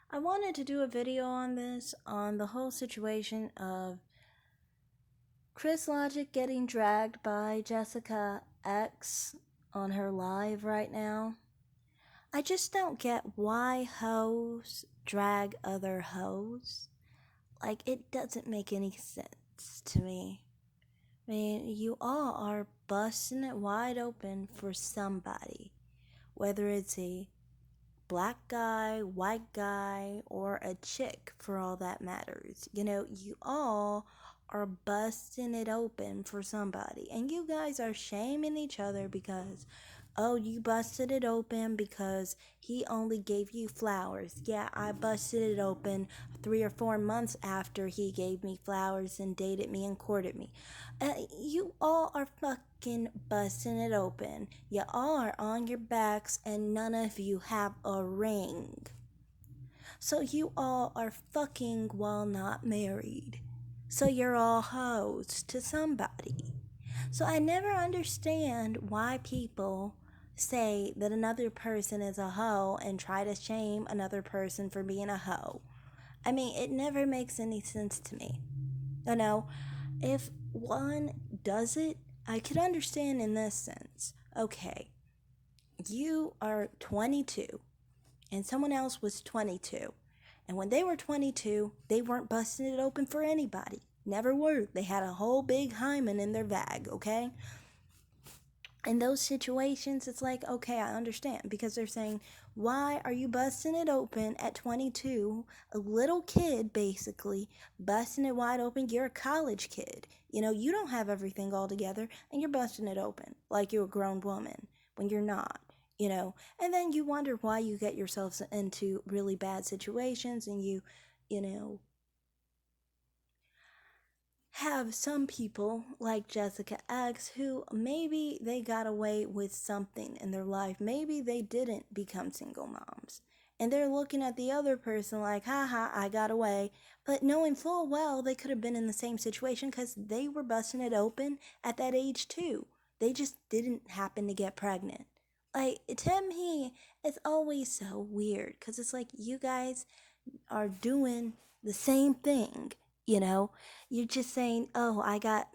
I wanted to do a video on this, on the whole situation of Chris Logic getting dragged by Jessica X on her live right now. I just don't get why hoes drag other hoes. Like, it doesn't make any sense to me. I mean, you all are busting it wide open for somebody, whether it's a black guy, white guy, or a chick for all that matters. You all are busting it open for somebody. And you guys are shaming each other because, oh, you busted it open because he only gave you flowers. Yeah, I busted it open 3 or 4 months after he gave me flowers and dated me and courted me. You all are fucking busting it open. You all are on your backs and none of you have a ring. So you all are fucking while not married. So you're all hoes to somebody. So I never understand why people say that another person is a hoe and try to shame another person for being a hoe. I mean, it never makes any sense to me. If one does it, I could understand in this sense. Okay, you are 22 and someone else was 22. And when they were 22, they weren't busting it open for anybody. Never were. They had a whole big hymen in their bag, okay? In those situations, it's like, okay, I understand, because they're saying, why are you busting it open at 22? A little kid, basically, busting it wide open. You're a college kid. You don't have everything all together, and you're busting it open like you're a grown woman when you're not. And then you wonder why you get yourselves into really bad situations, and you know, have some people like Jessica X who maybe they got away with something in their life. Maybe they didn't become single moms. And they're looking at the other person like, haha, I got away. But knowing full well they could have been in the same situation because they were busting it open at that age too. They just didn't happen to get pregnant. Like, to me, it's always so weird because it's like you guys are doing the same thing. You know, you're just saying, oh, I got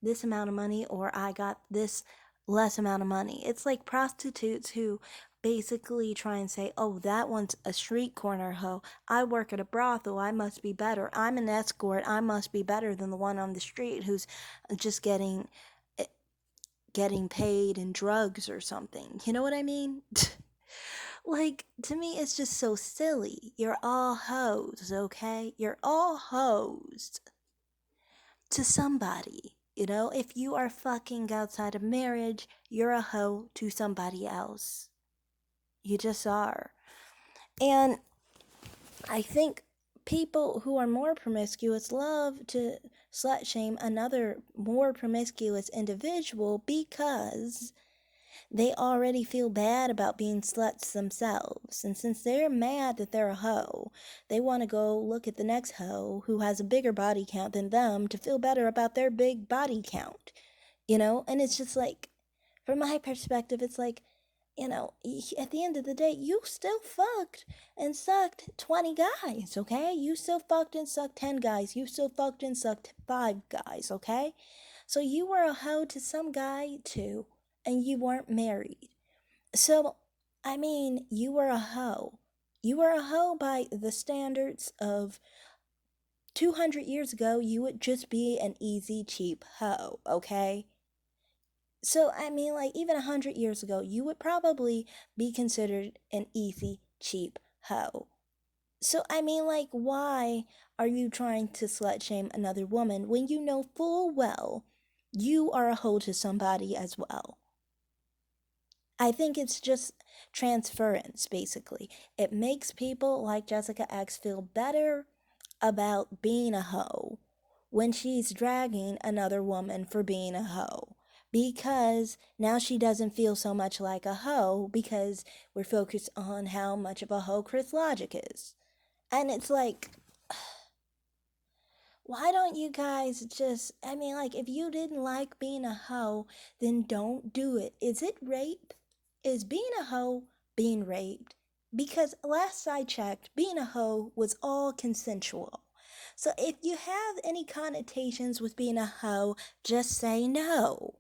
this amount of money or I got this less amount of money. It's like prostitutes who basically try and say, oh, that one's a street corner hoe. I work at a brothel. I must be better. I'm an escort. I must be better than the one on the street who's just getting paid in drugs or something. You know what I mean? Like, to me, it's just so silly. You're all hoes, okay? You're all hoes to somebody. If you are fucking outside of marriage, you're a hoe to somebody else. You just are. And I think people who are more promiscuous love to slut shame another more promiscuous individual because they already feel bad about being sluts themselves. And since they're mad that they're a hoe, they want to go look at the next hoe who has a bigger body count than them to feel better about their big body count. And it's just like, from my perspective, it's like, at the end of the day, you still fucked and sucked 20 guys, okay? You still fucked and sucked 10 guys. You still fucked and sucked 5 guys, okay? So you were a hoe to some guy too, and you weren't married. So, I mean, you were a hoe. You were a hoe by the standards of 200 years ago. You would just be an easy, cheap hoe, okay? So, I mean, like, even 100 years ago, you would probably be considered an easy, cheap hoe. So, I mean, like, why are you trying to slut shame another woman when you know full well you are a hoe to somebody as well? I think it's just transference, basically. It makes people like Jessica X feel better about being a hoe when she's dragging another woman for being a hoe. Because now she doesn't feel so much like a hoe because we're focused on how much of a hoe Chris Logic is. And it's like, why don't you guys just, I mean, like, if you didn't like being a hoe, then don't do it. Is it rape? Is being a hoe being raped? Because last I checked, being a hoe was all consensual. So if you have any connotations with being a hoe, just say no.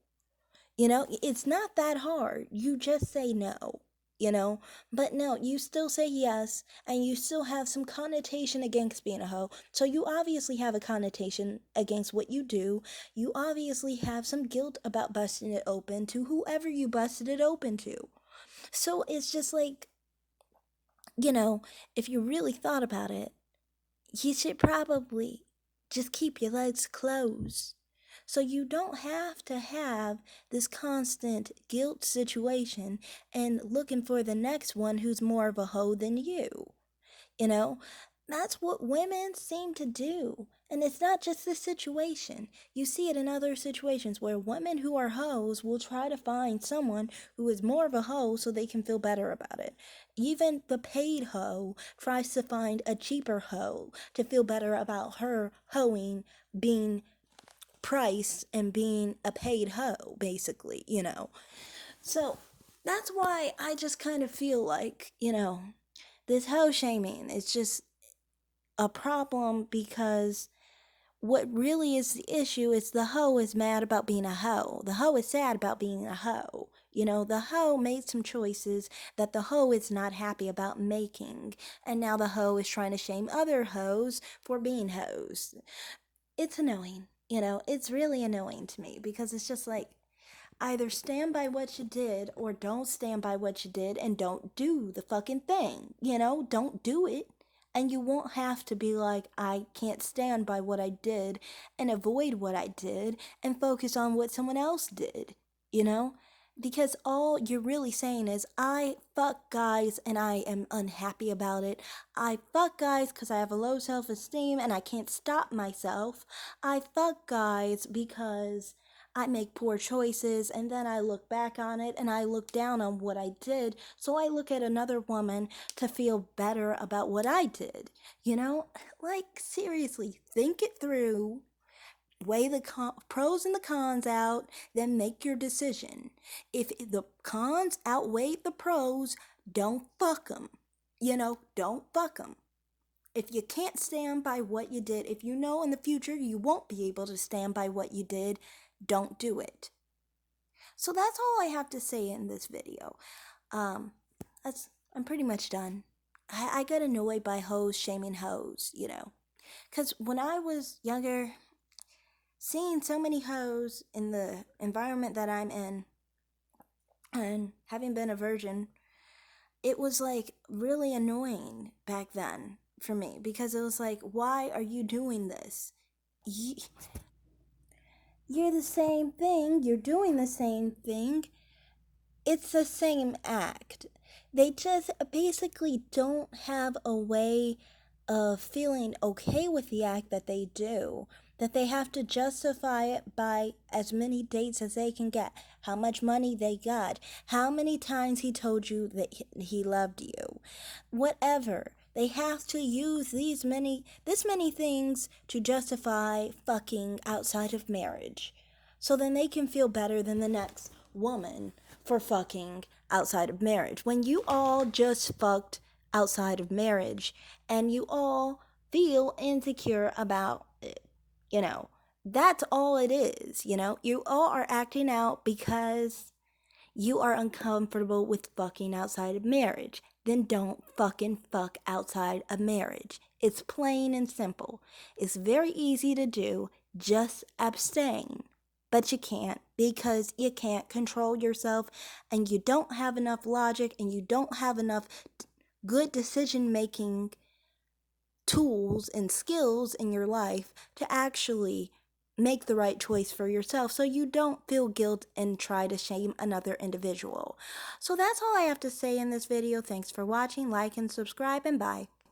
It's not that hard. You just say no, you know? But no, you still say yes, and you still have some connotation against being a hoe. So you obviously have a connotation against what you do. You obviously have some guilt about busting it open to whoever you busted it open to. So it's just like, you know, if you really thought about it, you should probably just keep your legs closed. So you don't have to have this constant guilt situation and looking for the next one who's more of a hoe than you. You know, that's what women seem to do. And it's not just this situation. You see it in other situations where women who are hoes will try to find someone who is more of a hoe so they can feel better about it. Even the paid hoe tries to find a cheaper hoe to feel better about her hoeing being priced and being a paid hoe, basically. So that's why I just kind of feel like, this hoe shaming is just a problem because what really is the issue is the hoe is mad about being a hoe. The hoe is sad about being a hoe. The hoe made some choices that the hoe is not happy about making. And now the hoe is trying to shame other hoes for being hoes. It's annoying. It's really annoying to me because it's just like, either stand by what you did or don't stand by what you did and don't do the fucking thing. Don't do it. And you won't have to be like, I can't stand by what I did and avoid what I did and focus on what someone else did, you know? Because all you're really saying is, I fuck guys and I am unhappy about it. I fuck guys because I have a low self esteem and I can't stop myself. I fuck guys because I make poor choices and then I look back on it and I look down on what I did. So I look at another woman to feel better about what I did. Like, seriously, think it through, weigh the pros and the cons out, then make your decision. If the cons outweigh the pros, don't fuck them. Don't fuck them. If you can't stand by what you did, if you know in the future you won't be able to stand by what you did, don't do it. So that's all I have to say in this video. Um, I'm pretty much done. I got annoyed by hoes shaming hoes. Because when I was younger, seeing so many hoes in the environment that I'm in, and having been a virgin, it was like really annoying back then for me because it was like, why are you doing this? You're the same thing, you're doing the same thing. It's the same act. They just basically don't have a way of feeling okay with the act that they do, that they have to justify it by as many dates as they can get, how much money they got, how many times he told you that he loved you, whatever. They have to use this many things to justify fucking outside of marriage. So then they can feel better than the next woman for fucking outside of marriage. When you all just fucked outside of marriage and you all feel insecure about it, that's all it is. You all are acting out because you are uncomfortable with fucking outside of marriage. Then don't fucking fuck outside of marriage. It's plain and simple. It's very easy to do. Just abstain. But you can't because you can't control yourself and you don't have enough logic and you don't have enough good decision making tools and skills in your life to actually make the right choice for yourself so you don't feel guilt and try to shame another individual. So that's all I have to say in this video. Thanks for watching. Like and subscribe, and bye.